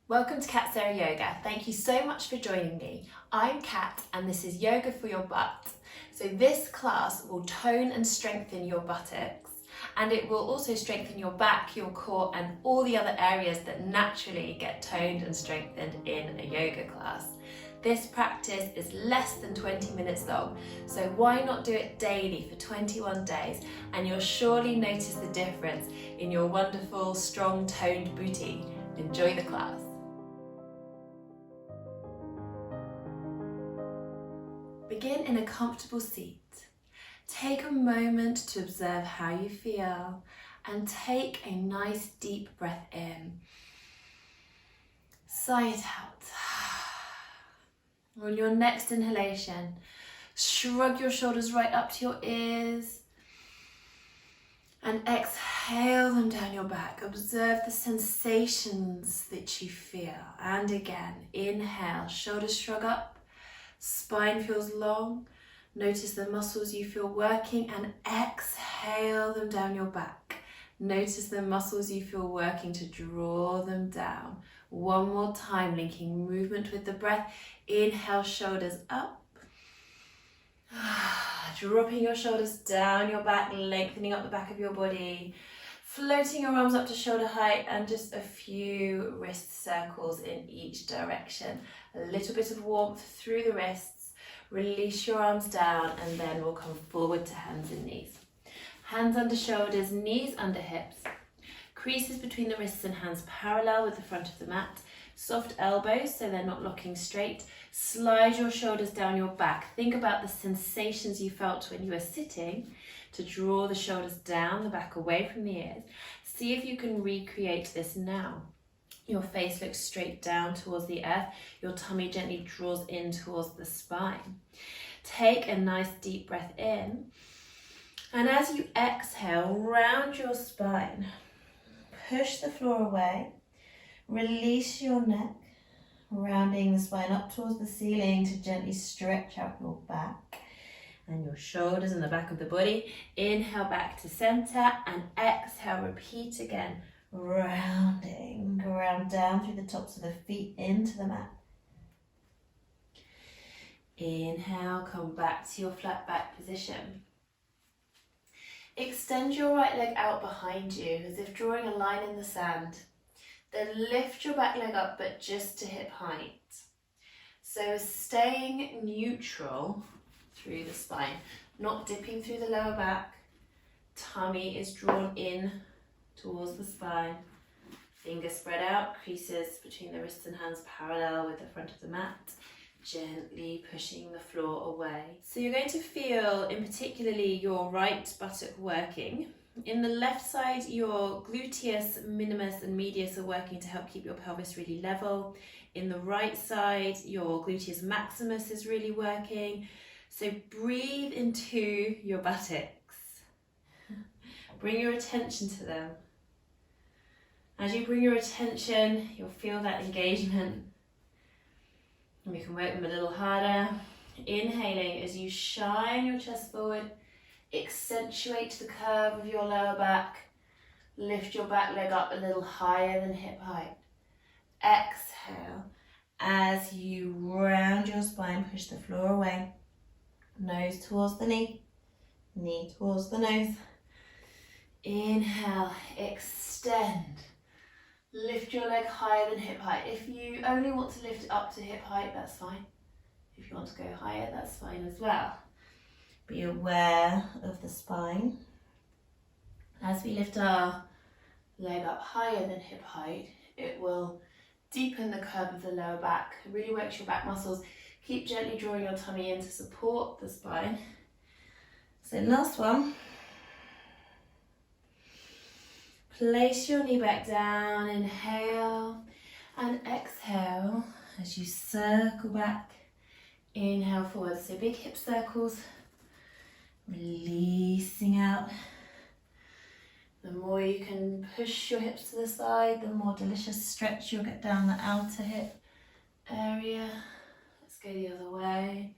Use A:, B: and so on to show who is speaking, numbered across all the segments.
A: Welcome to Kat Sara Yoga. Thank you so much for joining me. I'm Kat and this is Yoga for your butt. So this class will tone and strengthen your buttocks, and it will also strengthen your back, your core and all the other areas that naturally get toned and strengthened in a yoga class. This practice is less than 20 minutes long, so why not do it daily for 21 days and you'll surely notice the difference in your wonderful, strong, toned booty. Enjoy the class. Begin in a comfortable seat. Take a moment to observe how you feel and take a nice deep breath in. Sigh it out. On your next inhalation, shrug your shoulders right up to your ears and exhale them down your back. Observe the sensations that you feel. And again, inhale, shoulders shrug up. Spine feels long. Notice the muscles you feel working and exhale them down your back. Notice the muscles you feel working to draw them down. One more time, linking movement with the breath. Inhale, shoulders up. Dropping your shoulders down your back, lengthening up the back of your body. Floating your arms up to shoulder height and just a few wrist circles in each direction. A little bit of warmth through the wrists. Release your arms down and then we'll come forward to hands and knees. Hands under shoulders, knees under hips. Creases between the wrists and hands parallel with the front of the mat. Soft elbows so they're not locking straight. Slide your shoulders down your back. Think about the sensations you felt when you were sitting to draw the shoulders down the back away from the ears. See if you can recreate this now. Your face looks straight down towards the earth. Your tummy gently draws in towards the spine. Take a nice deep breath in. And as you exhale, round your spine. Push the floor away. Release your neck, rounding the spine up towards the ceiling to gently stretch out your back and your shoulders and the back of the body. Inhale back to center and exhale, repeat again. Rounding, ground down through the tops of the feet into the mat. Inhale, come back to your flat back position. Extend your right leg out behind you as if drawing a line in the sand. Then lift your back leg up, but just to hip height. So staying neutral through the spine, not dipping through the lower back. Tummy is drawn in towards the spine. Fingers spread out, creases between the wrists and hands parallel with the front of the mat. Gently pushing the floor away. So you're going to feel, in particularly, your right buttock working. In the left side, your gluteus minimus and medius are working to help keep your pelvis really level. In the right side, your gluteus maximus is really working. So breathe into your buttocks. Bring your attention to them. As you bring your attention, you'll feel that engagement. And we can work them a little harder. Inhaling as you shine your chest forward. Accentuate the curve of your lower back. Lift your back leg up a little higher than hip height. Exhale as you round your spine, push the floor away. Nose towards the knee, knee towards the nose. Inhale, extend. Lift your leg higher than hip height. If you only want to lift it up to hip height, that's fine. If you want to go higher, that's fine as well. Be aware of the spine. As we lift our leg up higher than hip height, it will deepen the curve of the lower back. It really works your back muscles. Keep gently drawing your tummy in to support the spine. So last one. Place your knee back down, inhale and exhale as you circle back. Inhale forward, so big hip circles. Releasing out. The more you can push your hips to the side, the more delicious stretch you'll get down the outer hip area. Let's go the other way.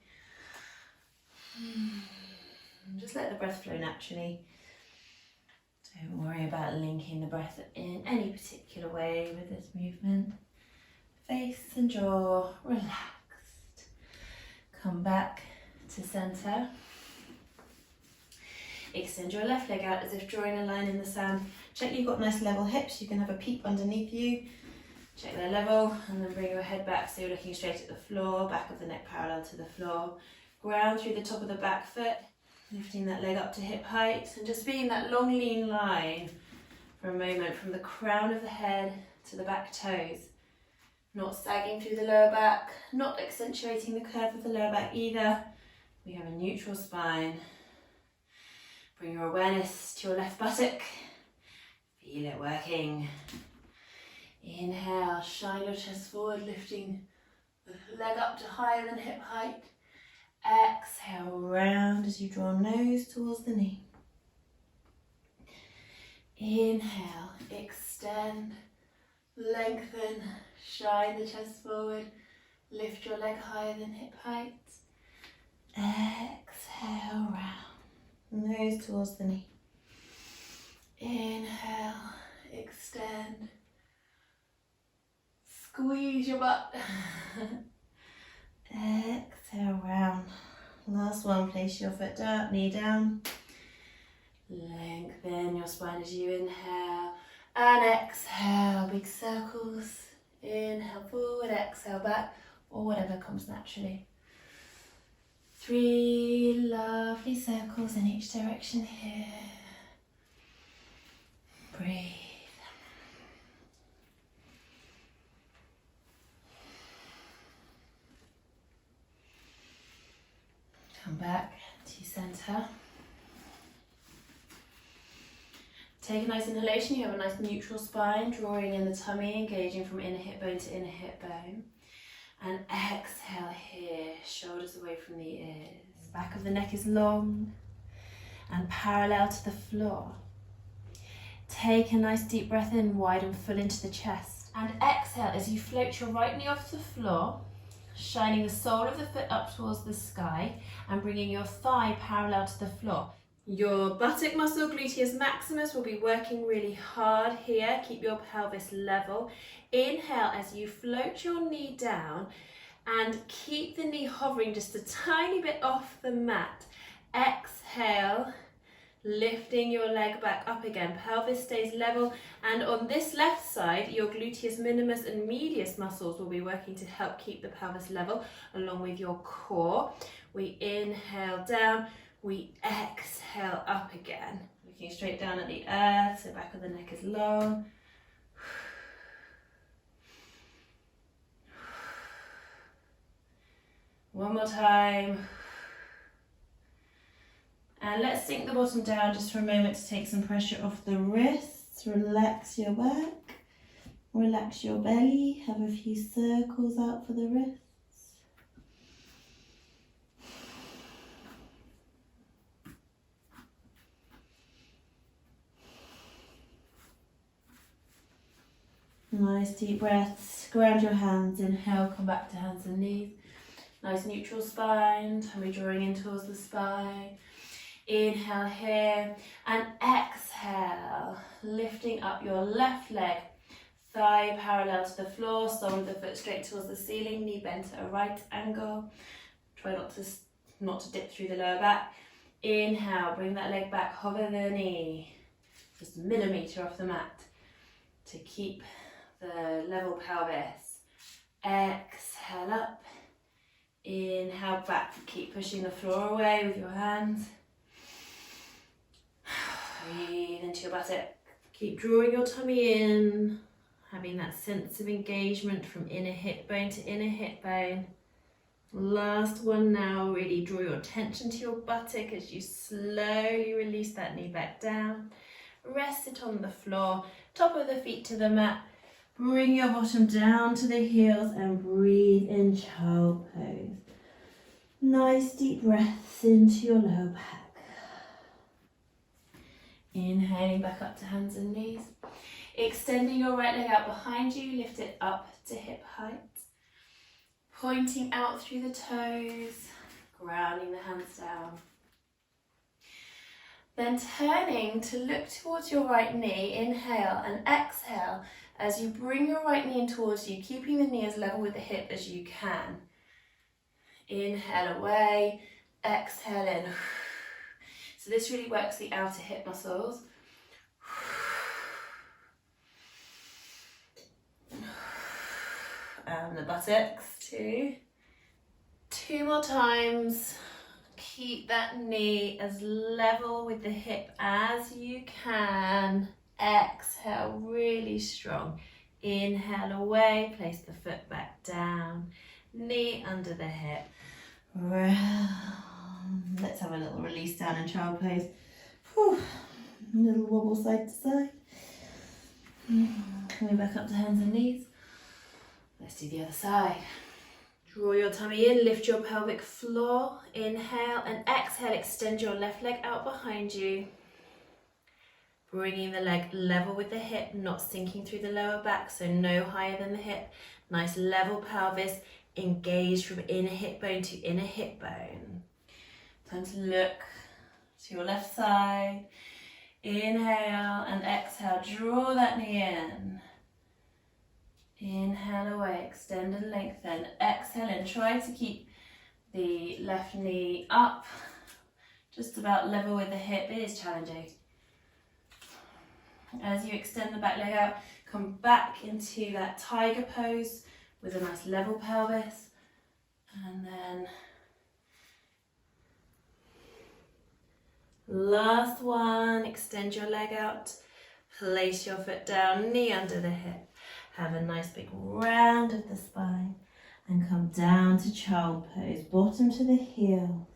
A: Just let the breath flow naturally. Don't worry about linking the breath in any particular way with this movement. Face and jaw relaxed. Come back to center. Extend your left leg out as if drawing a line in the sand. Check you've got nice level hips. You can have a peep underneath you. Check their level, and then bring your head back so you're looking straight at the floor, back of the neck parallel to the floor. Ground through the top of the back foot, lifting that leg up to hip height, and just being that long lean line for a moment from the crown of the head to the back toes. Not sagging through the lower back, not accentuating the curve of the lower back either. We have a neutral spine. Bring your awareness to your left buttock. Feel it working. Inhale, shine your chest forward, lifting the leg up to higher than hip height. Exhale, round as you draw nose towards the knee. Inhale, extend, lengthen, shine the chest forward, lift your leg higher than hip height. Exhale, round, nose towards the knee. Inhale, extend, squeeze your butt. Exhale, round. Last one, place your foot down, knee down. Lengthen your spine as you inhale and exhale, big circles. Inhale forward, exhale back, or whatever comes naturally. 3 lovely circles in each direction here. Breathe. Come back to center. Take a nice inhalation. You have a nice neutral spine, drawing in the tummy, engaging from inner hip bone to inner hip bone. And exhale here, shoulders away from the ears. Back of the neck is long and parallel to the floor. Take a nice deep breath in, wide and full into the chest. And exhale as you float your right knee off the floor, shining the sole of the foot up towards the sky and bringing your thigh parallel to the floor. Your buttock muscle, Gluteus Maximus, will be working really hard here. Keep your pelvis level. Inhale as you float your knee down and keep the knee hovering just a tiny bit off the mat. Exhale, lifting your leg back up again. Pelvis stays level, and on this left side, your Gluteus Minimus and Medius muscles will be working to help keep the pelvis level along with your core. We inhale down. We exhale up again, looking straight down at the earth, so back of the neck is long. One more time. And let's sink the bottom down just for a moment to take some pressure off the wrists. Relax your back, relax your belly, have a few circles out for the wrists. Nice deep breaths. Ground your hands. Inhale, come back to hands and knees. Nice neutral spine. Tummy drawing in towards the spine. Inhale here and exhale, lifting up your left leg. Thigh parallel to the floor, sole of the foot straight towards the ceiling, knee bent at a right angle. Try not to dip through the lower back. Inhale, bring that leg back, hover the knee, just a millimetre off the mat to keep the level pelvis. Exhale up, inhale back, keep pushing the floor away with your hands. Breathe into your buttock, keep drawing your tummy in, having that sense of engagement from inner hip bone to inner hip bone. Last one now, really draw your attention to your buttock as you slowly release that knee back down. Rest it on the floor, top of the feet to the mat. Bring your bottom down to the heels and breathe in child pose. Nice deep breaths into your lower back. Inhaling back up to hands and knees. Extending your right leg out behind you, lift it up to hip height. Pointing out through the toes, grounding the hands down. Then turning to look towards your right knee, inhale and exhale As you bring your right knee in towards you, keeping the knee as level with the hip as you can. Inhale away, exhale in. So this really works the outer hip muscles. And the buttocks too. 2 more times. Keep that knee as level with the hip as you can. Exhale, really strong. Inhale away, place the foot back down. Knee under the hip. Round. Let's have a little release down in child pose. Whew. A little wobble side to side. Coming back up to hands and knees. Let's do the other side. Draw your tummy in, lift your pelvic floor. Inhale and exhale, extend your left leg out behind you. Bringing the leg level with the hip, not sinking through the lower back, so no higher than the hip. Nice level pelvis, engaged from inner hip bone to inner hip bone. Time to look to your left side. Inhale and exhale, draw that knee in. Inhale away, extend and lengthen. Exhale and try to keep the left knee up, just about level with the hip. It is challenging. As you extend the back leg out, come back into that tiger pose with a nice level pelvis. And then last one, extend your leg out, place your foot down, knee under the hip. Have a nice big round of the spine and come down to child pose, bottom to the heel.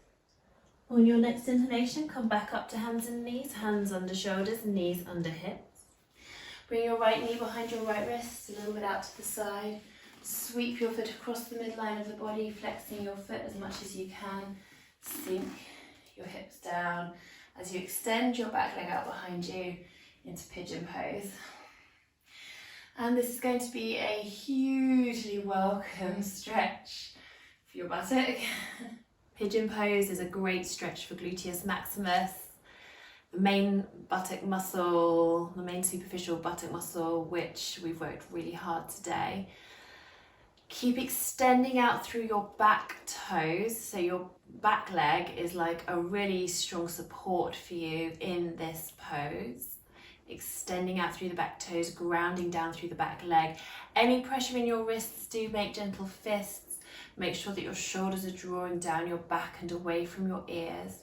A: On your next inhalation, come back up to hands and knees, hands under shoulders, knees under hips. Bring your right knee behind your right wrist, a little bit out to the side. Sweep your foot across the midline of the body, flexing your foot as much as you can. Sink your hips down as you extend your back leg out behind you into pigeon pose. And this is going to be a hugely welcome stretch for your buttock. Pigeon pose is a great stretch for Gluteus Maximus, the main buttock muscle, the main superficial buttock muscle, which we've worked really hard today. Keep extending out through your back toes, so your back leg is like a really strong support for you in this pose. Extending out through the back toes, grounding down through the back leg. Any pressure in your wrists, do make gentle fists. Make sure that your shoulders are drawing down your back and away from your ears.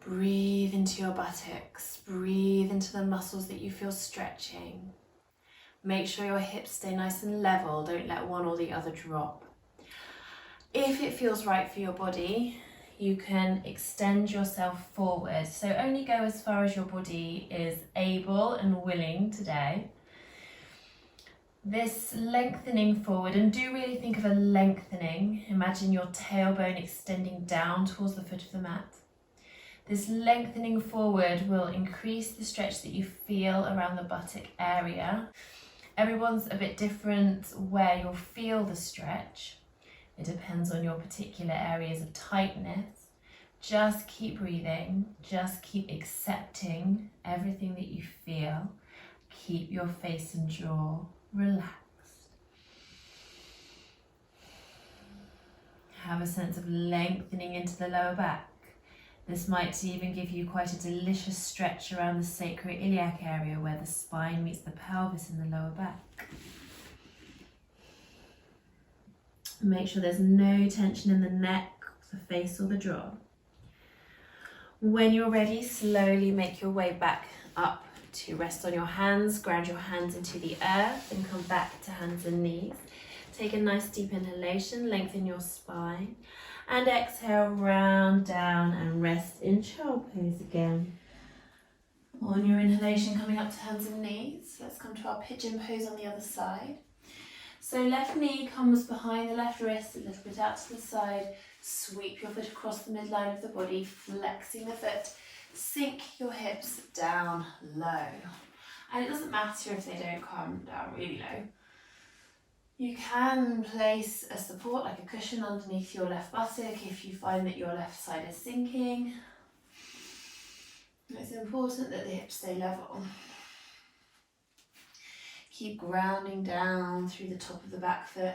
A: Breathe into your buttocks. Breathe into the muscles that you feel stretching. Make sure your hips stay nice and level. Don't let one or the other drop. If it feels right for your body, you can extend yourself forward. So only go as far as your body is able and willing today. This lengthening forward, and do really think of a lengthening. Imagine your tailbone extending down towards the foot of the mat. This lengthening forward will increase the stretch that you feel around the buttock area. Everyone's a bit different where you'll feel the stretch. It depends on your particular areas of tightness. Just keep breathing. Just keep accepting everything that you feel. Keep your face and jaw relaxed. Have a sense of lengthening into the lower back. This might even give you quite a delicious stretch around the sacroiliac area where the spine meets the pelvis in the lower back. Make sure there's no tension in the neck, the face or the jaw. When you're ready, slowly make your way back up to rest on your hands, ground your hands into the earth and come back to hands and knees. Take a nice deep inhalation, lengthen your spine and exhale, round down and rest in child pose again. On your inhalation, coming up to hands and knees, let's come to our pigeon pose on the other side. So left knee comes behind the left wrist, a little bit out to the side. Sweep your foot across the midline of the body, flexing the foot. Sink your hips down low. And it doesn't matter if they don't come down really low. You can place a support like a cushion underneath your left buttock if you find that your left side is sinking. It's important that the hips stay level. Keep grounding down through the top of the back foot.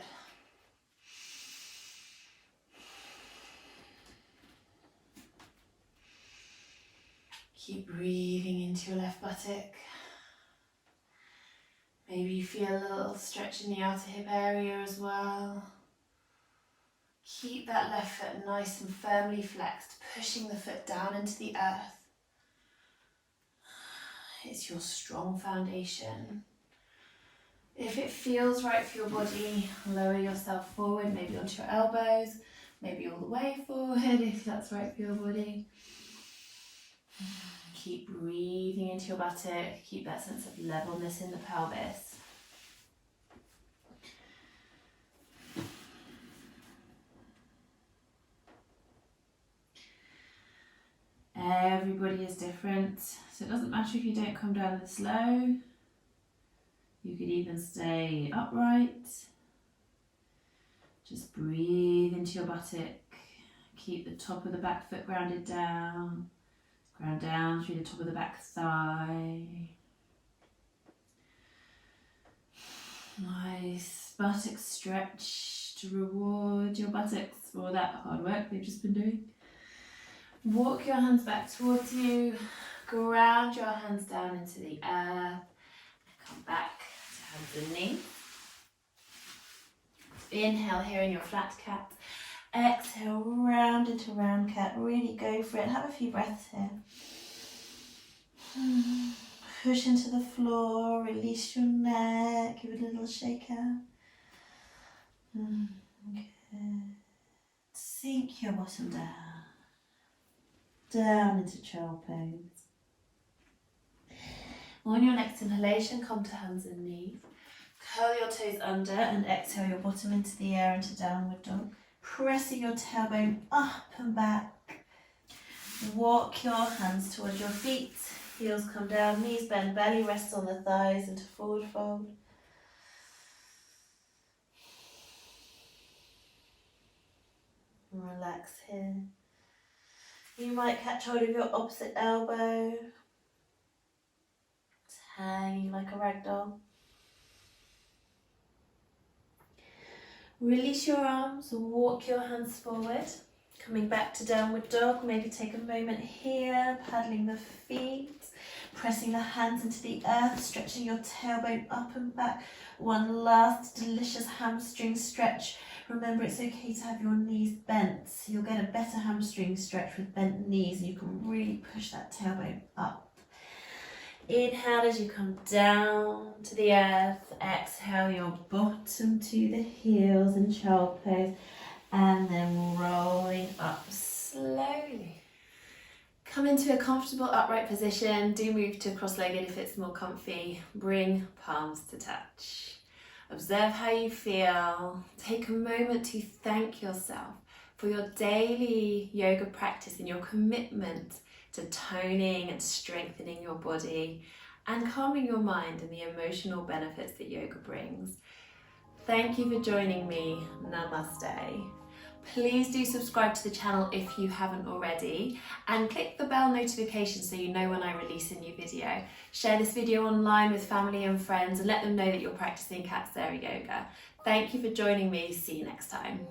A: Keep breathing into your left buttock. Maybe you feel a little stretch in the outer hip area as well. Keep that left foot nice and firmly flexed, pushing the foot down into the earth. It's your strong foundation. If it feels right for your body, lower yourself forward, maybe onto your elbows, maybe all the way forward if that's right for your body. Keep breathing into your buttock, keep that sense of levelness in the pelvis. Everybody is different, so it doesn't matter if you don't come down this low. You could even stay upright. Just breathe into your buttock. Keep the top of the back foot grounded down. Ground down through the top of the back thigh. Nice buttock stretch to reward your buttocks for all that hard work they've just been doing. Walk your hands back towards you. Ground your hands down into the earth. Come back to hands and knees. Inhale here in your flat cat. Exhale, round into round cat. Really go for it. Have a few breaths here. Push into the floor. Release your neck. Give it a little shake out. Good. Sink your bottom down. Down into child pose. On your next inhalation, come to hands and knees. Curl your toes under and exhale your bottom into the air into downward dog. Pressing your tailbone up and back. Walk your hands towards your feet. Heels come down, knees bend, belly rests on the thighs into forward fold. Relax here. You might catch hold of your opposite elbow. It's hanging like a rag doll. Release your arms, walk your hands forward. Coming back to downward dog, maybe take a moment here, paddling the feet, pressing the hands into the earth, stretching your tailbone up and back. One last delicious hamstring stretch. Remember, it's okay to have your knees bent. You'll get a better hamstring stretch with bent knees. You can really push that tailbone up. Inhale as you come down to the earth. Exhale your bottom to the heels in child pose. And then rolling up slowly. Come into a comfortable upright position. Do move to cross-legged if it's more comfy. Bring palms to touch. Observe how you feel. Take a moment to thank yourself for your daily yoga practice and your commitment to toning and strengthening your body and calming your mind and the emotional benefits that yoga brings. Thank you for joining me. Namaste. Please do subscribe to the channel if you haven't already and click the bell notification so you know when I release a new video. Share this video online with family and friends and let them know that you're practicing Cat Sara yoga. Thank you for joining me. See you next time.